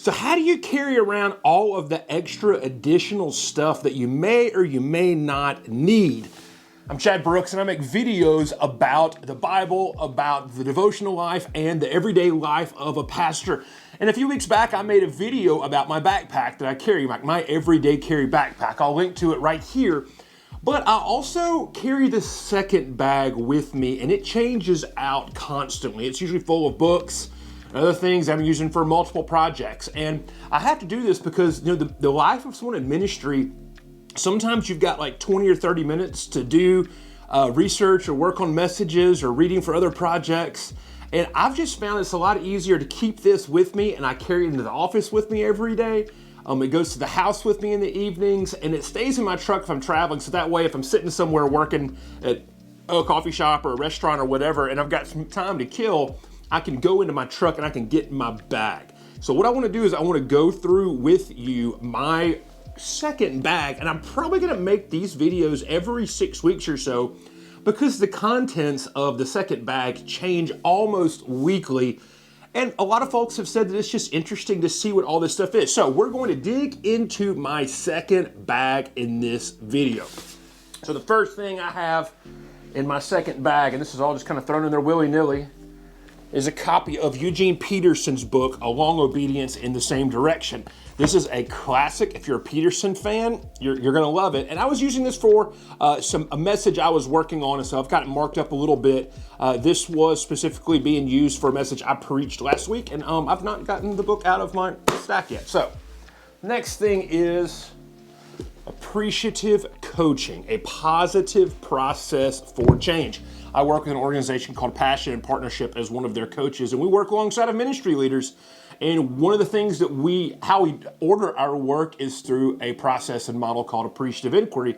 So how do you carry around all of the extra additional stuff that you may or you may not need? I'm Chad Brooks, and I make videos about the Bible, about the devotional life, and the everyday life of a pastor. And a few weeks back, I made a video about my backpack that I carry, my everyday carry backpack. I'll link to it right here. But I also carry this second bag with me, and it changes out constantly. It's usually full of books and other things I'm using for multiple projects. And I have to do this because the life of someone in ministry, sometimes you've got like 20 or 30 minutes to do research or work on messages or reading for other projects. And I've just found it's a lot easier to keep this with me, and I carry it into the office with me every day. It goes to the house with me in the evenings, and it stays in my truck if I'm traveling. So that way, if I'm sitting somewhere working at a coffee shop or a restaurant or whatever, and I've got some time to kill, I can go into my truck and I can get in my bag. So what I want to do is I want to go through with you my second bag, and I'm probably going to make these videos every 6 weeks or so because the contents of the second bag change almost weekly. And a lot of folks have said that it's just interesting to see what all this stuff is. So we're going to dig into my second bag in this video. So the first thing I have in my second bag, and this is all just kind of thrown in there willy-nilly, is a copy of Eugene Peterson's book, A Long Obedience in the Same Direction. This is a classic. If you're a Peterson fan, you're going to love it. And I was using this for a message I was working on, and so I've got it marked up a little bit. This was specifically being used for a message I preached last week, and I've not gotten the book out of my stack yet. So, next thing is appreciative coaching, a positive process for change. I work with an organization called Passion and Partnership as one of their coaches, and we work alongside of ministry leaders. And one of the things that how we order our work is through a process and model called appreciative inquiry.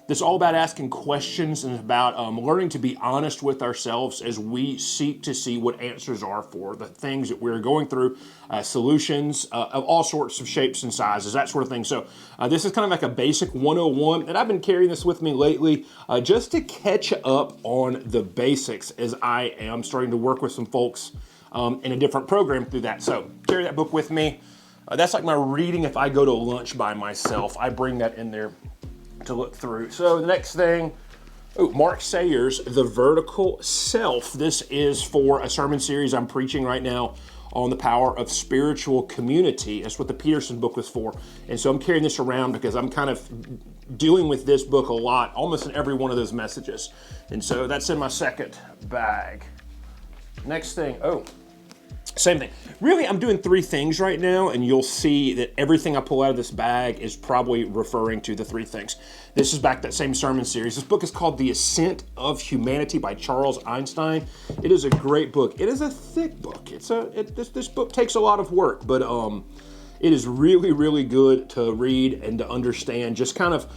That's all about asking questions and about learning to be honest with ourselves as we seek to see what answers are for the things that we're going through, solutions of all sorts of shapes and sizes, that sort of thing. So this is kind of like a basic 101, and I've been carrying this with me lately just to catch up on the basics as I am starting to work with some folks in a different program through that. So carry that book with me. That's like my reading if I go to lunch by myself. I bring that in there to look through. So the next thing, Mark Sayers, The Vertical Self. This is for a sermon series I'm preaching right now on the power of spiritual community. That's what the Peterson book was for. And so I'm carrying this around because I'm kind of dealing with this book a lot, almost in every one of those messages. And so that's in my second bag. Next thing, same thing. Really, I'm doing three things right now, and you'll see that everything I pull out of this bag is probably referring to the three things. This is back that same sermon series. This book is called The Ascent of Humanity by Charles Einstein. It is a great book. It is a thick book. This book takes a lot of work, but it is really, really good to read and to understand. Just kind of,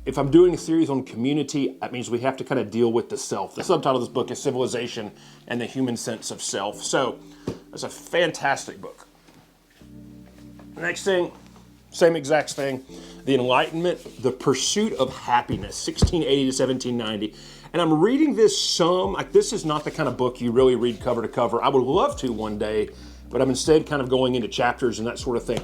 if I'm doing a series on community, that means we have to kind of deal with the self. The subtitle of this book is Civilization and the Human Sense of Self. So it's a fantastic book. Next thing, same exact thing. The Enlightenment, The Pursuit of Happiness, 1680 to 1790. And I'm reading this this is not the kind of book you really read cover to cover. I would love to one day, but I'm instead kind of going into chapters and that sort of thing.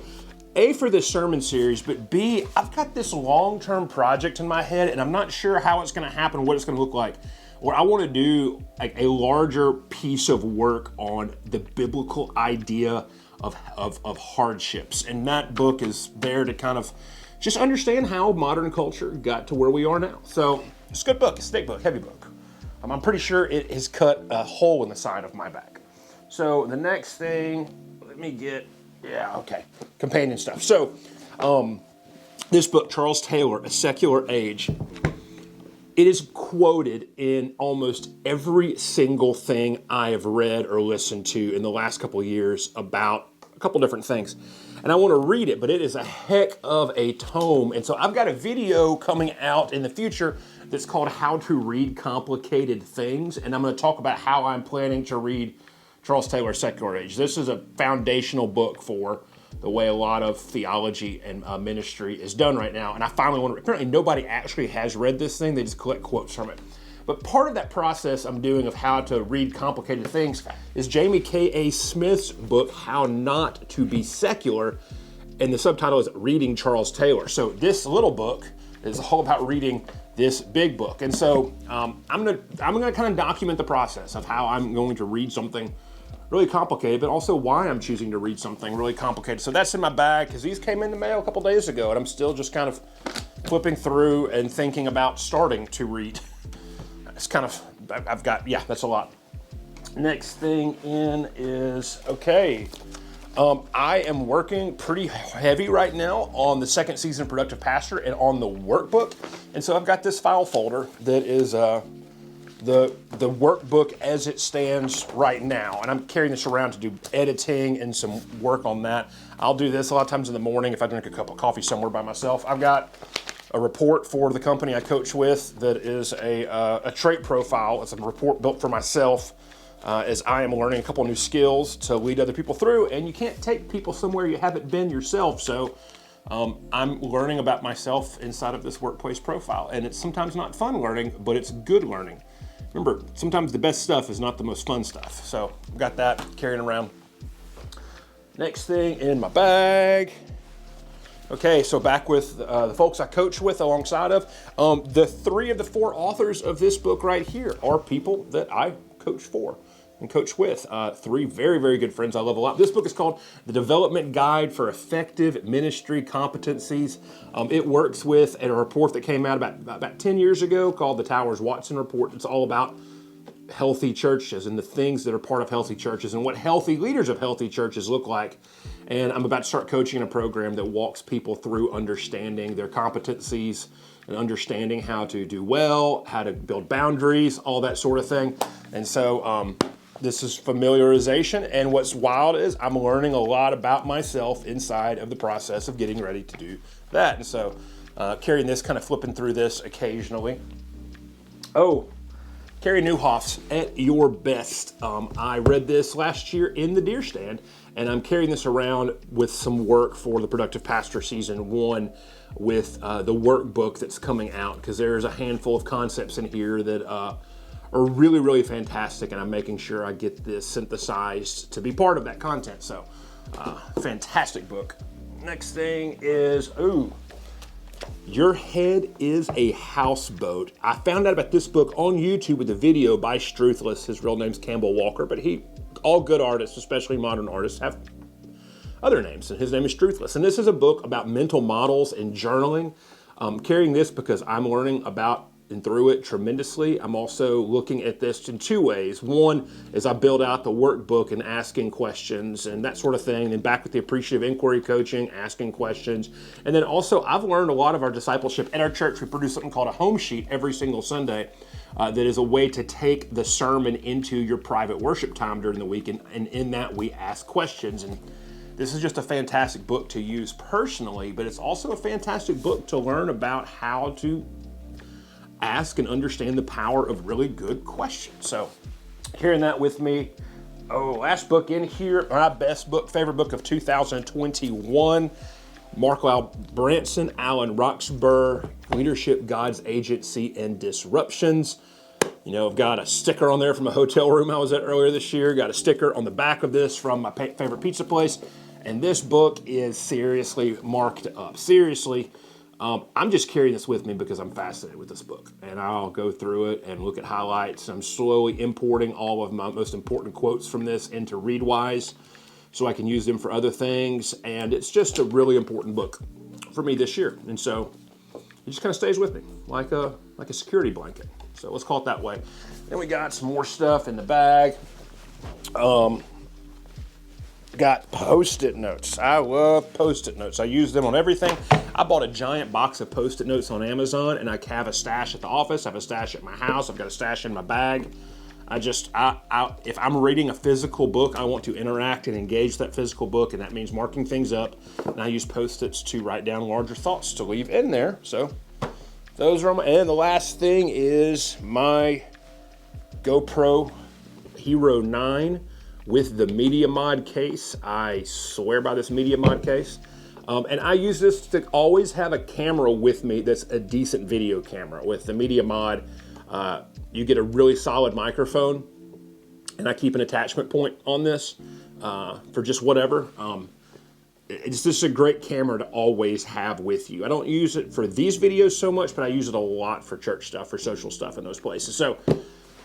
A, for this sermon series, but B, I've got this long-term project in my head, and I'm not sure how it's going to happen, what it's going to look like, where I want to do like a larger piece of work on the biblical idea of hardships. And that book is there to kind of just understand how modern culture got to where we are now. So it's a good book, it's a thick book, heavy book. I'm pretty sure it has cut a hole in the side of my bag. So the next thing, let me get, companion stuff. So this book, Charles Taylor, A Secular Age, it is quoted in almost every single thing I have read or listened to in the last couple of years about a couple different things. And I want to read it, but it is a heck of a tome. And so I've got a video coming out in the future that's called How to Read Complicated Things. And I'm going to talk about how I'm planning to read Charles Taylor's Secular Age. This is a foundational book for the way a lot of theology and ministry is done right now. And I finally want to, apparently nobody actually has read this thing. They just collect quotes from it. But part of that process I'm doing of how to read complicated things is Jamie K.A. Smith's book, How Not to Be Secular, and the subtitle is Reading Charles Taylor. So this little book is all about reading this big book. And so I'm gonna kind of document the process of how I'm going to read something really complicated, but also why I'm choosing to read something really complicated. So that's in my bag because these came in the mail a couple days ago, and I'm still just kind of flipping through and thinking about starting to read. It's kind of, I've got, yeah, that's a lot. Next thing in is, okay, I am working pretty heavy right now on the second season of Productive Pastor and on the workbook. And so I've got this file folder that is the workbook as it stands right now. And I'm carrying this around to do editing and some work on that. I'll do this a lot of times in the morning if I drink a cup of coffee somewhere by myself. I've got a report for the company I coach with that is a trait profile. It's a report built for myself as I am learning a couple new skills to lead other people through. And you can't take people somewhere you haven't been yourself. So I'm learning about myself inside of this workplace profile. And it's sometimes not fun learning, but it's good learning. Remember, sometimes the best stuff is not the most fun stuff. So I've got that carrying around. Next thing in my bag. Okay, so back with the folks I coach with alongside of. The 3 of the 4 authors of this book right here are people that I coach for and coach with. 3 very, very good friends I love a lot. This book is called The Development Guide for Effective Ministry Competencies. It works with a report that came out about 10 years ago called the Towers-Watson Report. It's all about healthy churches and the things that are part of healthy churches and what healthy leaders of healthy churches look like. And I'm about to start coaching a program that walks people through understanding their competencies and understanding how to do well, how to build boundaries, all that sort of thing. And so this is familiarization. And what's wild is I'm learning a lot about myself inside of the process of getting ready to do that. And so carrying this, kind of flipping through this occasionally. Oh, Carey Nieuwhof's At Your Best. I read this last year in the Deer Stand, and I'm carrying this around with some work for the Productive Pastor Season 1 with the workbook that's coming out, because there's a handful of concepts in here that are really, really fantastic, and I'm making sure I get this synthesized to be part of that content. So, fantastic book. Next thing is, Your Head is a Houseboat. I found out about this book on YouTube with a video by Struthless. His real name's Campbell Walker, but all good artists, especially modern artists, have other names, and his name is Struthless. And this is a book about mental models and journaling. Carrying this because I'm learning about and through it tremendously. I'm also looking at this in 2 ways. One is I build out the workbook and asking questions and that sort of thing. And back with the appreciative inquiry coaching, asking questions. And then also I've learned a lot of our discipleship at our church. We produce something called a home sheet every single Sunday that is a way to take the sermon into your private worship time during the week. And in that we ask questions. And this is just a fantastic book to use personally, but it's also a fantastic book to learn about how to ask and understand the power of really good questions. So hearing that with me. Last book in here, my favorite book of 2021, Mark Lyle Branson, Alan Roxburgh, Leadership, God's Agency, and Disruptions. You know, I've got a sticker on there from a hotel room I was at earlier this year. Got a sticker on the back of this from my favorite pizza place. And this book is seriously marked up. Seriously. I'm just carrying this with me because I'm fascinated with this book, and I'll go through it and look at highlights. I'm slowly importing all of my most important quotes from this into Readwise so I can use them for other things, and it's just a really important book for me this year. And so it just kind of stays with me like a security blanket. So let's call it that way. Then we got some more stuff in the bag. Got Post-it notes. I love Post-it notes. I use them on everything. I bought a giant box of Post-it notes on Amazon, and I have a stash at the office. I have a stash at my house. I've got a stash in my bag. If I'm reading a physical book, I want to interact and engage that physical book, and that means marking things up. And I use Post-its to write down larger thoughts to leave in there. So those are and the last thing is my GoPro Hero 9 with the Media Mod case. I swear by this Media Mod case. And I use this to always have a camera with me that's a decent video camera. With the Media Mod, You get a really solid microphone, and I keep an attachment point on this for just whatever. It's just a great camera to always have with you. I don't use it for these videos so much, but I use it a lot for church stuff, for social stuff in those places. So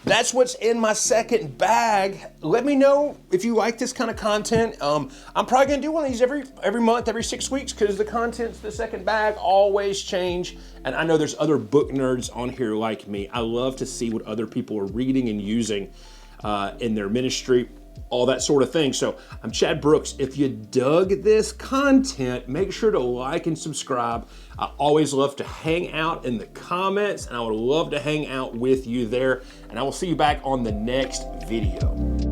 that's what's in my second bag. Let me know if you like this kind of content. I'm probably gonna do one of these every month, every 6 weeks, because the contents of the second bag always change. And I know there's other book nerds on here like me. I love to see what other people are reading and using in their ministry, all that sort of thing. So I'm Chad Brooks. If you dug this content, make sure to like and subscribe. I always love to hang out in the comments, and I would love to hang out with you there. And I will see you back on the next video.